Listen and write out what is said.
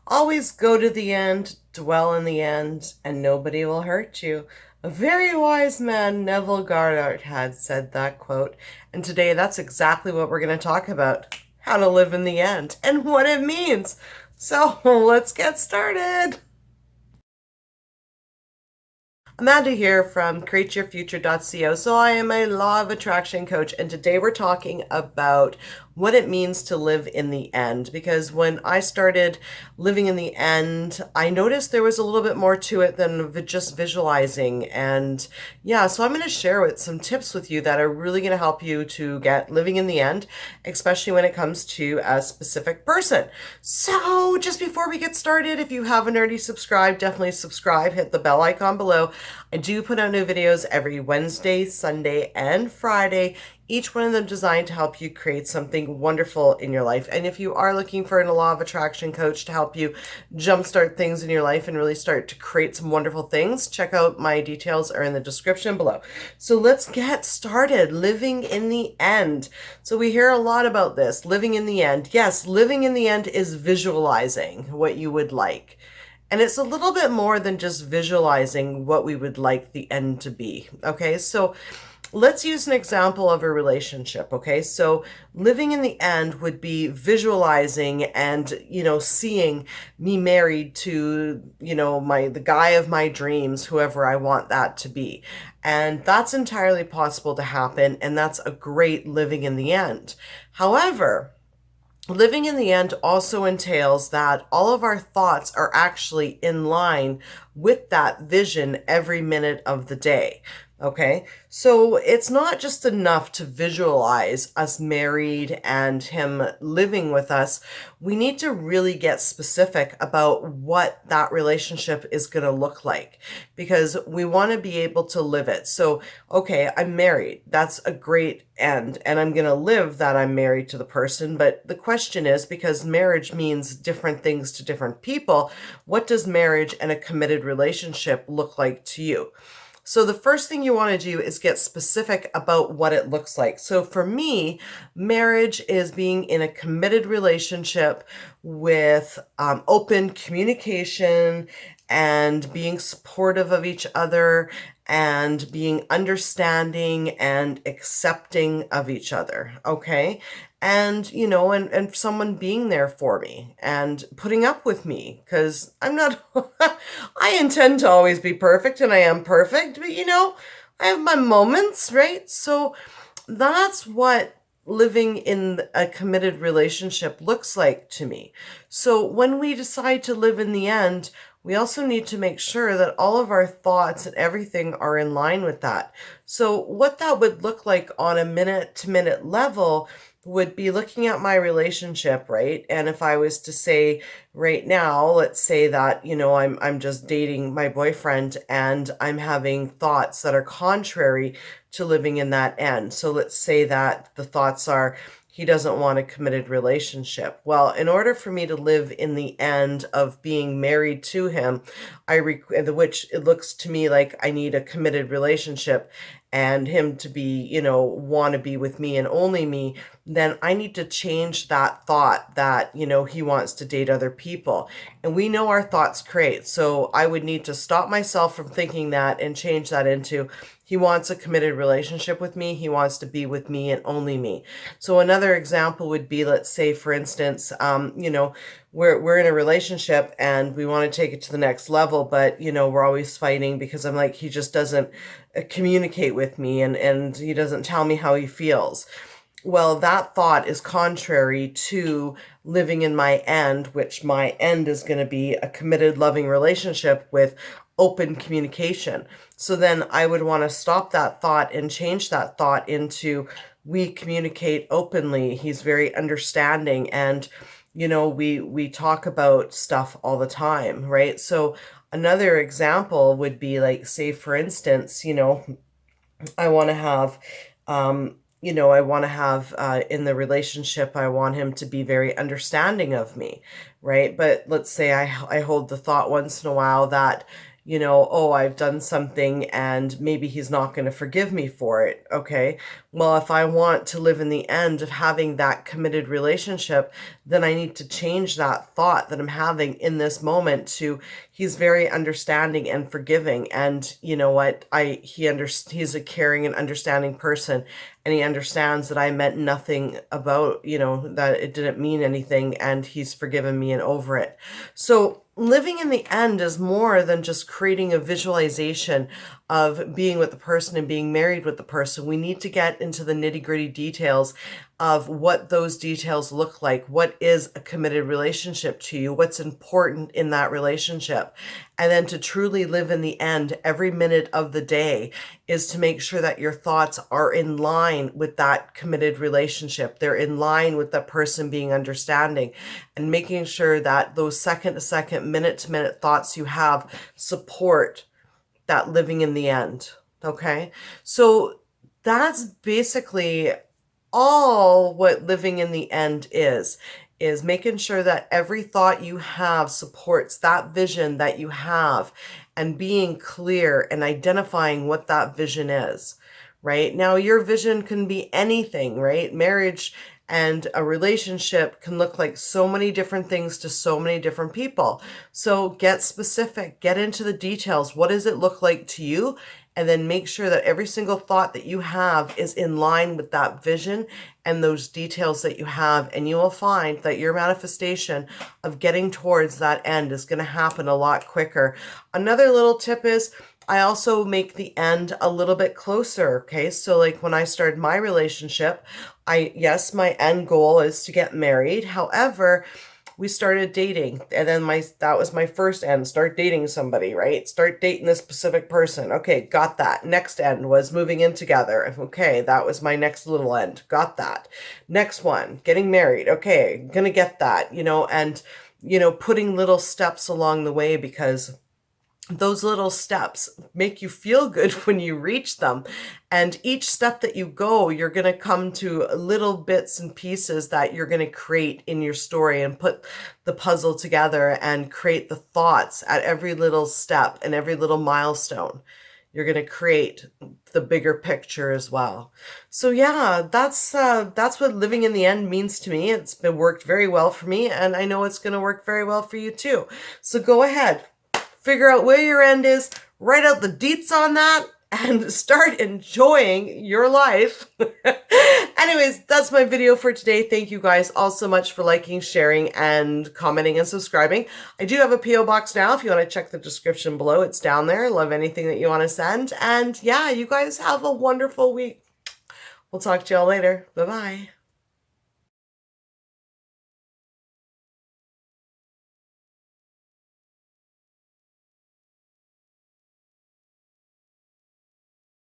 Always go to the end, dwell in the end, and nobody will hurt you. A very wise man, Neville Goddard, had said that quote. And today, that's exactly what we're going to talk about: how to live in the end and what it means. So let's get started. Amanda here from createyourfuture.co. So I am a law of attraction coach, and today we're talking about what it means to live in the end. Because when I started living in the end, I noticed there was a little bit more to it than just visualizing. And yeah, so I'm going to share with some tips with you that are really going to help you to get living in the end, especially when it comes to a specific person. So just before we get started, if you haven't already subscribed, definitely subscribe, hit the bell icon below. I do put out new videos every Wednesday, Sunday, and Friday, each one of them designed to help you create something wonderful in your life. And if you are looking for a law of attraction coach to help you jumpstart things in your life and really start to create some wonderful things, check out my details are in the description below. So let's get started. Living in the end. So we hear a lot about this, living in the end. Yes, living in the end is visualizing what you would like. And it's a little bit more than just visualizing what we would like the end to be. Okay, so let's use an example of a relationship. Okay, so living in the end would be visualizing and, seeing me married to, the guy of my dreams, whoever I want that to be. And that's entirely possible to happen. And that's a great living in the end. However, living in the end also entails that all of our thoughts are actually in line with that vision every minute of the day. Okay, so it's not just enough to visualize us married and him living with us. We need to really get specific about what that relationship is going to look like, because we want to be able to live it. So, okay, I'm married. That's a great end, and I'm going to live that I'm married to the person. But the question is, because marriage means different things to different people, what does marriage and a committed relationship look like to you? So the first thing you want to do is get specific about what it looks like. So for me, marriage is being in a committed relationship with open communication and being supportive of each other and being understanding and accepting of each other. Okay. And, and someone being there for me and putting up with me, because I'm not, I intend to always be perfect, and I am perfect, but I have my moments, right? So that's what living in a committed relationship looks like to me. So when we decide to live in the end, we also need to make sure that all of our thoughts and everything are in line with that. So what that would look like on a minute to minute level would be looking at my relationship, right? And if I was to say right now, let's say that, I'm just dating my boyfriend and I'm having thoughts that are contrary to living in that end. So let's say that the thoughts are, he doesn't want a committed relationship. Well, in order for me to live in the end of being married to him, which it looks to me like I need a committed relationship and him to be, want to be with me and only me, then I need to change that thought that, he wants to date other people. And we know our thoughts create. So I would need to stop myself from thinking that and change that into, he wants a committed relationship with me. He wants to be with me and only me. So another example would be, let's say, for instance, we're in a relationship and we want to take it to the next level, but we're always fighting because I'm like, he just doesn't communicate with me and he doesn't tell me how he feels. Well, that thought is contrary to living in my end, which my end is going to be a committed, loving relationship with open communication. So then I would want to stop that thought and change that thought into, we communicate openly. He's very understanding, and we talk about stuff all the time, right? So another example would be, like, say for instance, I want to have in the relationship, I want him to be very understanding of me, right? But let's say I hold the thought once in a while that, oh, I've done something and maybe he's not going to forgive me for it. Okay. well, if I want to live in the end of having that committed relationship, then I need to change that thought that I'm having in this moment to he's very understanding and forgiving. And you know what? He's a caring and understanding person, and he understands that I meant nothing about, that it didn't mean anything, and he's forgiven me and over it. So living in the end is more than just creating a visualization of being with the person and being married with the person. We need to get into the nitty-gritty details of what those details look like. What is a committed relationship to you? What's important in that relationship? And then to truly live in the end, every minute of the day is to make sure that your thoughts are in line with that committed relationship. They're in line with the person being understanding, and making sure that those second to second, minute to minute thoughts you have support that living in the end. Okay. So that's basically all what living in the end is making sure that every thought you have supports that vision that you have, and being clear and identifying what that vision is. Right now, your vision can be anything, right? Marriage and a relationship can look like so many different things to so many different people. So get specific, get into the details. What does it look like to you? And then make sure that every single thought that you have is in line with that vision and those details that you have. And you will find that your manifestation of getting towards that end is going to happen a lot quicker. Another little tip is I also make the end a little bit closer. Okay. So like when I started my relationship, yes, my end goal is to get married. However, we started dating, and then that was my first end. Start dating somebody, right? Start dating this specific person. Okay, got that. Next end was moving in together. Okay, that was my next little end. Got that. Next one, getting married. Okay, gonna get that, and putting little steps along the way, because those little steps make you feel good when you reach them. And each step that you go, you're going to come to little bits and pieces that you're going to create in your story and put the puzzle together and create the thoughts at every little step and every little milestone. You're going to create the bigger picture as well. So yeah, that's what living in the end means to me. It's been worked very well for me, and I know it's going to work very well for you too. So go ahead. Figure out where your end is, write out the deets on that, and start enjoying your life. Anyways, that's my video for today. Thank you guys all so much for liking, sharing, and commenting and subscribing. I do have a P.O. box now. If you want to check the description below, it's down there. Love anything that you want to send. And yeah, you guys have a wonderful week. We'll talk to y'all later. Bye-bye.